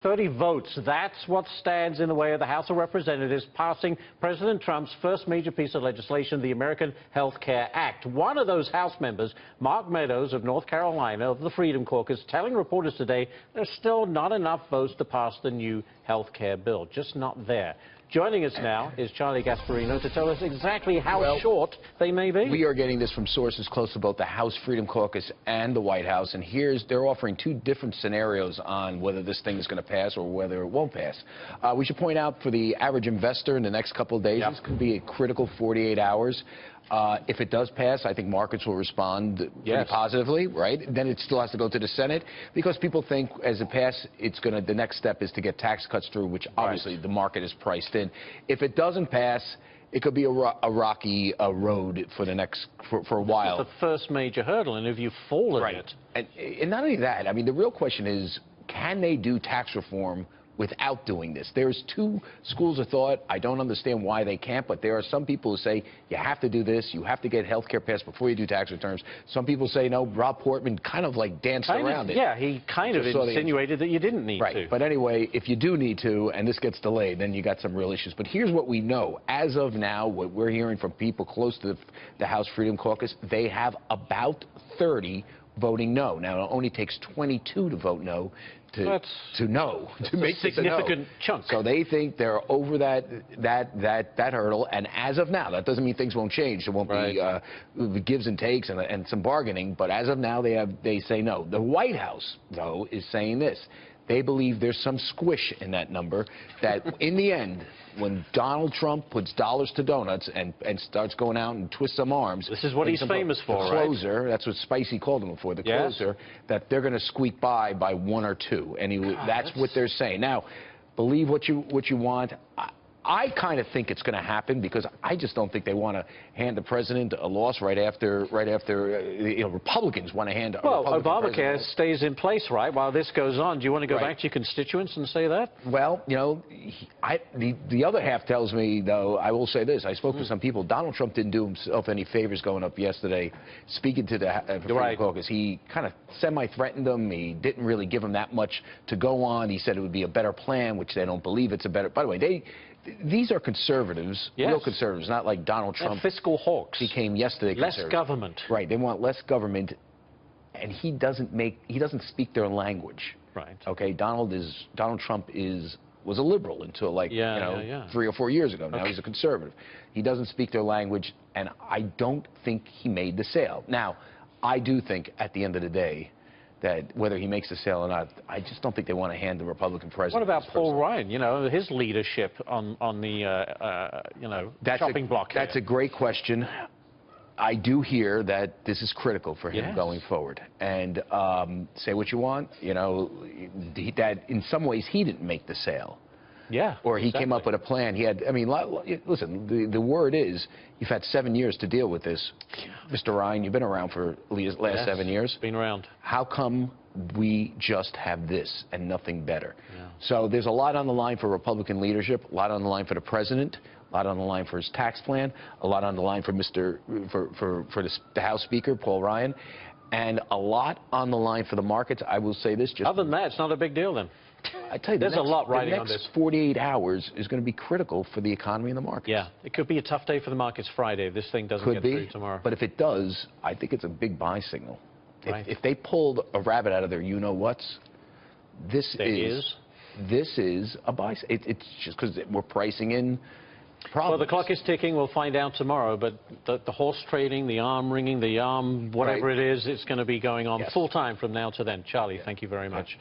30 votes. That's what stands in the way of the House of Representatives passing President Trump's first major piece of legislation, the American Health Care Act. One of those House members, Mark Meadows of North Carolina of the Freedom Caucus, telling reporters today there's still not enough votes to pass the new health care bill. Just not there. Joining us now is Charlie Gasparino to tell us exactly how short they may be. We are getting this from sources close to both the House Freedom Caucus and the White House, and they're offering two different scenarios on whether this thing is going to pass or whether it won't pass. We should point out for the average investor in the next couple of days, this could be a critical 48 hours. If it does pass, I think markets will respond pretty positively, right? Then it still has to go to the Senate because people think as it passes, the next step is to get tax cuts through, which obviously the market is priced in. If it doesn't pass, it could be a rocky road for a while. It's the first major hurdle, and if you fall in it. And not only that, I mean, the real question is, can they do tax reform without doing this? There's two schools of thought. I don't understand why they can't, but there are some people who say you have to do this, you have to get health care passed before you do tax returns. Some people say no. Rob Portman kind of like danced around it. Yeah, he kind of insinuated that you didn't need to. But anyway, if you do need to, and this gets delayed, then you got some real issues. But here's what we know. As of now, what we're hearing from people close to the House Freedom Caucus, they have about 30 voting no. Now, it only takes 22 to vote no to make this a significant no. chunk. So they think they're over that hurdle, and as of now, that doesn't mean things won't change. There won't be gives and takes and some bargaining, but as of now, they say no. The White House, though, is saying this. They believe there's some squish in that number, that in the end, when Donald Trump puts dollars to donuts and starts going out and twists some arms. This is what he's famous for, the closer, that's what Spicy called him before, the closer, that they're going to squeak by 1 or 2. And that's what they're saying. Now, believe what you want. I kind of think it's going to happen because I just don't think they want to hand the president a loss right after Republicans want to hand a Obamacare stays in place, right, while this goes on. Do you want to go back to your constituents and say that? Well, you know, the other half tells me, though, I will say this. I spoke to some people. Donald Trump didn't do himself any favors going up yesterday, speaking to the Freedom Caucus. He kind of semi-threatened them. He didn't really give them that much to go on. He said it would be a better plan, which they don't believe it's a better. By the way, these are conservatives, real conservatives, not like Donald Trump. Fiscal hawks. Became yesterday conservative. Less government. Right. They want less government, and he doesn't speak their language. Right. Okay. Donald Trump was a liberal until 3 or 4 years ago. Now he's a conservative. He doesn't speak their language, and I don't think he made the sale. Now, I do think at the end of the day, that whether he makes the sale or not, I just don't think they want to hand the Republican president. What about Paul Ryan? You know, his leadership on the chopping block here. That's a great question. I do hear that this is critical for him going forward. And say what you want, you know, that in some ways he didn't make the sale. Yeah. Or he came up with a plan. He had, I mean, listen, the word is you've had 7 years to deal with this. Mr. Ryan, you've been around for the last 7 years. Been around. How come we just have this and nothing better? So there's a lot on the line for Republican leadership, a lot on the line for the president, a lot on the line for his tax plan, a lot on the line for the House Speaker, Paul Ryan, and a lot on the line for the markets. I will say this. Other than that, it's not a big deal then. I tell you, there's a lot riding on this. The next 48 hours is going to be critical for the economy and the markets. Yeah, it could be a tough day for the markets Friday if this thing doesn't get through tomorrow. But if it does, I think it's a big buy signal. If they pulled a rabbit out of their you-know-whats, this is a buy. It's just because we're pricing in problems. Well, the clock is ticking. We'll find out tomorrow. But the horse trading, the arm ringing, the arm whatever it is, it's going to be going on full time from now to then. Charlie, thank you very much.